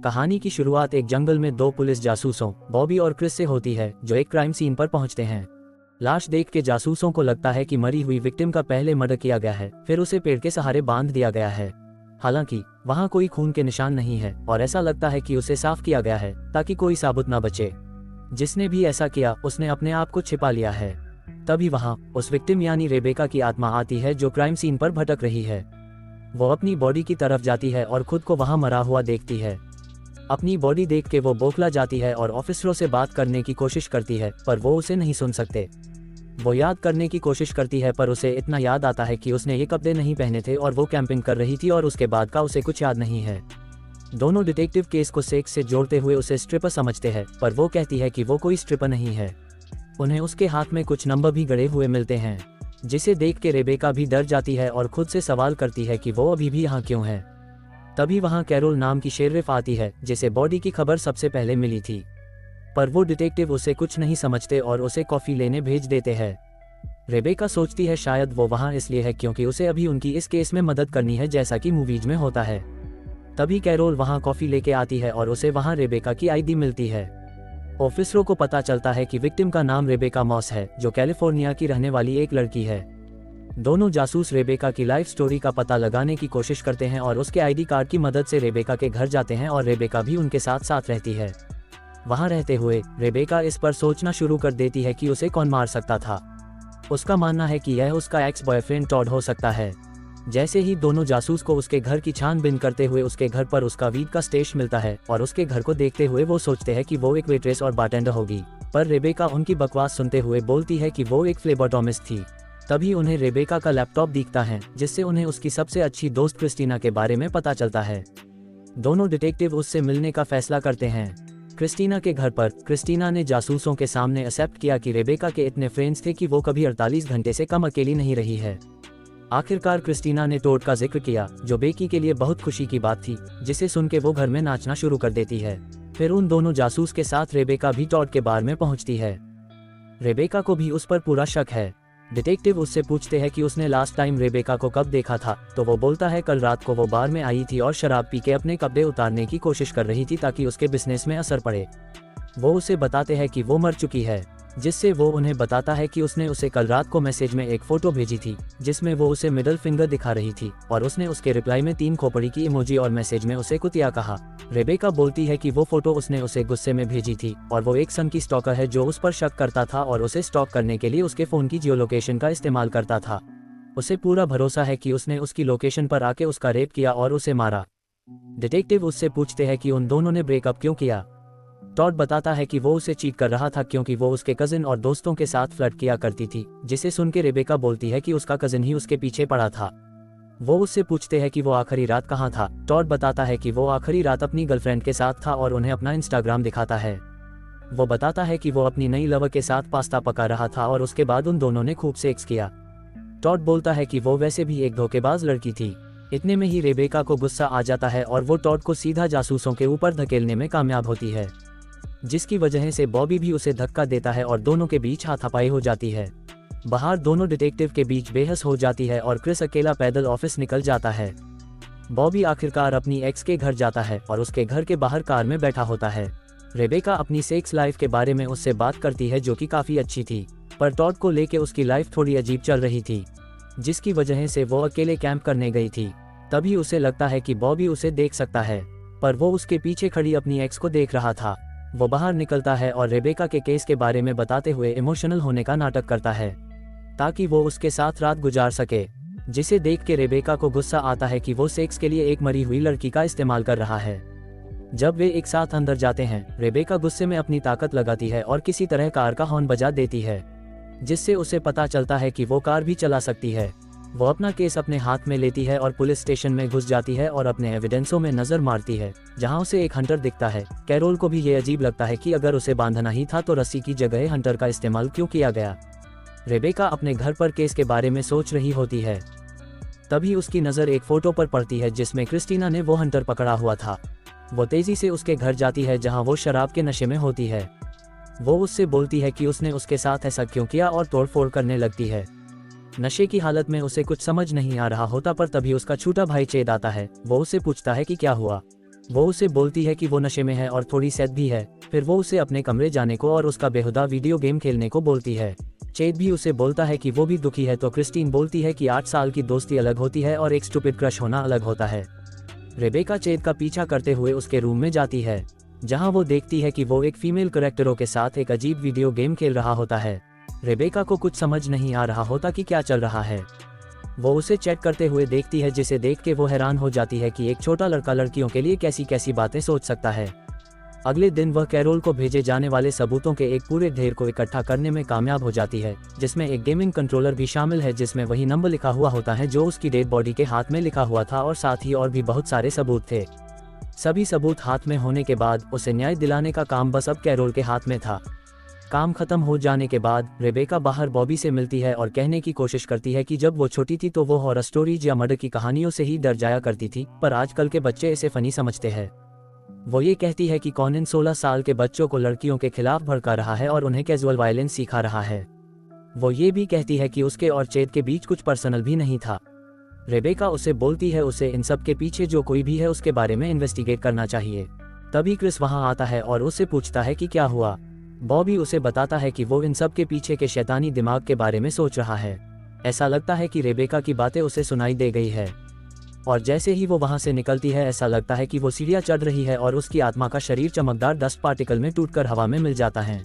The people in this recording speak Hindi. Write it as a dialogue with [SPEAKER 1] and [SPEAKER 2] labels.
[SPEAKER 1] कहानी की शुरुआत एक जंगल में दो पुलिस जासूसों बॉबी और क्रिस से होती है, जो एक क्राइम सीन पर पहुंचते हैं। लाश देख के जासूसों को लगता है कि मरी हुई विक्टिम का पहले मर्डर किया गया है, फिर उसे पेड़ के सहारे बांध दिया गया है। हालांकि वहां कोई खून के निशान नहीं है और ऐसा लगता है कि उसे साफ किया गया है ताकि कोई साबुत ना बचे। जिसने भी ऐसा किया उसने अपने आप को छिपा लिया है। तभी वहां उस विक्टिम यानी रेबेका की आत्मा आती है, जो क्राइम सीन पर भटक रही है। वो अपनी बॉडी की तरफ जाती है और खुद को वहां मरा हुआ देखती है। अपनी बॉडी देख के वो बौखला जाती है और ऑफिसरों से बात करने की कोशिश करती है, पर वो उसे नहीं सुन सकते। वो याद करने की कोशिश करती है, पर उसे इतना याद आता है कि उसने ये कपड़े नहीं पहने थे और वो कैंपिंग कर रही थी और उसके बाद का उसे कुछ याद नहीं है। दोनों डिटेक्टिव केस को सेक्स से जोड़ते हुए उसे स्ट्रिपर समझते हैं, पर वो कहती है कि वो कोई स्ट्रिपर नहीं है। उन्हें उसके हाथ में कुछ नंबर भी गड़े हुए मिलते हैं, जिसे देख के रेबेका भी डर जाती है और खुद से सवाल करती है कि वो अभी भी यहाँ क्यों है। तभी वहाँ कैरोल नाम की शेरिफ आती है, जिसे बॉडी की खबर सबसे पहले मिली थी, पर वो डिटेक्टिव उसे कुछ नहीं समझते और उसे कॉफी लेने भेज देते हैं। रेबेका सोचती है शायद वो वहाँ इसलिए है क्योंकि उसे अभी उनकी इस केस में मदद करनी है, जैसा कि मूवीज में होता है। तभी कैरोल वहाँ कॉफी लेके आती है और उसे वहाँ रेबेका की आईडी मिलती है। ऑफिसरों को पता चलता है कि विक्टिम का नाम रेबेका मॉस है, जो कैलिफोर्निया की रहने वाली एक लड़की है। दोनों जासूस रेबेका की लाइफ स्टोरी का पता लगाने की कोशिश करते हैं और उसके आईडी कार्ड की मदद से रेबेका के घर जाते हैं और रेबेका भी उनके साथ साथ रहती है। वहां रहते हुए रेबेका इस पर सोचना शुरू कर देती है कि उसे कौन मार सकता था। उसका मानना है कि यह उसका एक्स बॉयफ्रेंड टॉड हो सकता है। जैसे ही दोनों जासूस को उसके घर की छानबीन करते हुए उसके घर पर उसका वीड का स्टेश मिलता है और उसके घर को देखते हुए वो सोचते हैं कि वो एक वेट्रेस और बारटेंडर होगी, पर रेबेका उनकी बकवास सुनते हुए बोलती है कि वो एक फ्लेबोटॉमिस्ट थी। तभी उन्हें रेबेका का लैपटॉप दिखता है, जिससे उन्हें उसकी सबसे अच्छी दोस्त क्रिस्टीना के बारे में पता चलता है। दोनों डिटेक्टिव उससे मिलने का फैसला करते हैं। क्रिस्टीना के घर पर क्रिस्टीना ने जासूसों के सामने एक्सेप्ट किया कि रेबेका के इतने फ्रेंड्स थे कि वो कभी 48 घंटे से कम अकेली नहीं रही है। आखिरकार क्रिस्टीना ने टोड का जिक्र किया, जो बेकी के लिए बहुत खुशी की बात थी, जिसे सुन के वो घर में नाचना शुरू कर देती है। फिर उन दोनों जासूस के साथ रेबेका भी टॉड के बार में पहुंचती है। रेबेका को भी उस पर पूरा शक है। डिटेक्टिव उससे पूछते हैं कि उसने लास्ट टाइम रेबेका को कब देखा था, तो वो बोलता है कल रात को वो बार में आई थी और शराब पी के अपने कपड़े उतारने की कोशिश कर रही थी ताकि उसके बिजनेस में असर पड़े। वो उसे बताते हैं कि वो मर चुकी है, जिससे वो उन्हें बताता है कि उसने उसे कल रात को मैसेज में एक फोटो भेजी थी, जिसमें वो उसे मिडल फिंगर दिखा रही थी और उसने उसके रिप्लाई में 3 खोपड़ी की इमोजी और मैसेज में उसे कुतिया कहा। रेबेका बोलती है कि वो फोटो उसने उसे गुस्से में भेजी थी और वो एक सन की स्टॉकर है जो उस पर शक करता था और उसे स्टॉक करने के लिए उसके फोन की जियो लोकेशन का इस्तेमाल करता था। उसे पूरा भरोसा है कि उसने उसकी लोकेशन पर आके उसका रेप किया और उसे मारा। डिटेक्टिव उससे पूछते हैं कि उन दोनों ने ब्रेकअप क्यों किया। टॉड बताता है कि वो उसे चीट कर रहा था क्योंकि वो उसके कजिन और दोस्तों के साथ फ्लर्ट किया करती थी, जिसे सुन के रेबेका बोलती है कि उसका कजिन ही उसके पीछे पड़ा था। वो उससे पूछते हैं कि वो आखिरी रात कहाँ था। टॉड बताता है कि वो आखिरी रात अपनी गर्लफ्रेंड के साथ था और उन्हें अपना इंस्टाग्राम दिखाता है। वो बताता है कि वो अपनी नई लवर के साथ पास्ता पका रहा था और उसके बाद उन दोनों ने खूब सेक्स किया। टॉड बोलता है कि वो वैसे भी एक धोखेबाज लड़की थी। इतने में ही रेबेका को गुस्सा आ जाता है और वो टॉड को सीधा जासूसों के ऊपर धकेलने में कामयाब होती है, जिसकी वजह से बॉबी भी उसे धक्का देता है और दोनों के बीच हाथापाई हो जाती है। बाहर दोनों डिटेक्टिव के बीच बेहस हो जाती है और क्रिस अकेला पैदल ऑफिस निकल जाता है। बॉबी आखिरकार अपनी एक्स के घर जाता है और उसके घर के बाहर कार में बैठा होता है। रेबेका अपनी सेक्स लाइफ के बारे में उससे बात करती है, जो कि काफी अच्छी थी, पर टॉड को लेके उसकी लाइफ थोड़ी अजीब चल रही थी, जिसकी वजह से वो अकेले कैंप करने गई थी। तभी उसे लगता है कि बॉबी उसे देख सकता है, पर वो उसके पीछे खड़ी अपनी एक्स को देख रहा था। वो बाहर निकलता है और रेबेका के केस के बारे में बताते हुए इमोशनल होने का नाटक करता है ताकि वो उसके साथ रात गुजार सके, जिसे देख के रेबेका को गुस्सा आता है कि वो सेक्स के लिए एक मरी हुई लड़की का इस्तेमाल कर रहा है। जब वे एक साथ अंदर जाते हैं, रेबेका गुस्से में अपनी ताकत लगाती है और किसी तरह कार का हॉर्न बजा देती है, जिससे उसे पता चलता है कि वो कार भी चला सकती है। वो अपना केस अपने हाथ में लेती है और पुलिस स्टेशन में घुस जाती है और अपने एविडेंसों में नजर मारती है, जहां उसे एक हंटर दिखता है। कैरोल को भी ये अजीब लगता है कि अगर उसे बांधना ही था तो रस्सी की जगह हंटर का इस्तेमाल क्यों किया गया। रेबेका अपने घर पर केस के बारे में सोच रही होती है। तभी उसकी नज़र एक फोटो पर पड़ती है जिसमें क्रिस्टीना ने वो हंटर पकड़ा हुआ था। वो तेजी से उसके घर जाती है जहां वो शराब के नशे में होती है। वो उससे बोलती है कि उसने उसके साथ ऐसा क्यों किया और तोड़फोड़ करने लगती है। नशे की हालत में उसे कुछ समझ नहीं आ रहा होता, पर तभी उसका छोटा भाई चेद आता है। वो उससे पूछता है कि क्या हुआ। वो उसे बोलती है कि वो नशे में है और थोड़ी सैड भी है। फिर वो उसे अपने कमरे जाने को और उसका बेहुदा वीडियो गेम खेलने को बोलती है। चेद भी उसे बोलता है कि वो भी दुखी है, तो क्रिस्टीन बोलती है कि 8 साल की दोस्ती अलग होती है और एक स्टूपिड क्रश होना अलग होता है। रेबेका चेद का पीछा करते हुए उसके रूम में जाती है, जहां वो देखती है कि वो एक फीमेल कैरेक्टरों के साथ एक अजीब वीडियो गेम खेल रहा होता है। रेबेका को कुछ समझ नहीं आ रहा होता कि क्या चल रहा है। वो उसे चैट करते हुए देखती है, जिसे देख के वो हैरान हो जाती है कि एक छोटा लड़का लड़कियों के लिए कैसी कैसी बातें सोच सकता है। अगले दिन वह कैरोल को भेजे जाने वाले सबूतों के एक पूरे ढेर को इकट्ठा करने में कामयाब हो जाती है, जिसमें एक गेमिंग कंट्रोलर भी शामिल है जिसमें वही नंबर लिखा हुआ होता है जो उसकी डेड बॉडी के हाथ में लिखा हुआ था, और साथ ही और भी बहुत सारे सबूत थे। सभी सबूत हाथ में होने के बाद उसे न्याय दिलाने का काम बस अब कैरोल के हाथ में था। काम खत्म हो जाने के बाद रेबेका बाहर बॉबी से मिलती है और कहने की कोशिश करती है कि जब वो छोटी थी तो वो हॉरर स्टोरीज या मर्डर की कहानियों से ही डर जाया करती थी, पर आजकल के बच्चे इसे फनी समझते हैं। वो ये कहती है कि कॉनिन 16 साल के बच्चों को लड़कियों के खिलाफ भड़का रहा है और उन्हें कैजुअल वायलेंस सिखा रहा है। वो ये भी कहती है कि उसके और चेद के बीच कुछ पर्सनल भी नहीं था। रेबेका उसे बोलती है उसे इन सब के पीछे जो कोई भी है उसके बारे में इन्वेस्टिगेट करना चाहिए। तभी क्रिस वहां आता है और उससे पूछता है कि क्या हुआ। बॉबी उसे बताता है कि वो इन सब के पीछे के शैतानी दिमाग के बारे में सोच रहा है। ऐसा लगता है कि रेबेका की बातें उसे सुनाई दे गई है, और जैसे ही वो वहां से निकलती है ऐसा लगता है कि वो सीढ़ियां चढ़ रही है और उसकी आत्मा का शरीर चमकदार डस्ट पार्टिकल में टूटकर हवा में मिल जाता है।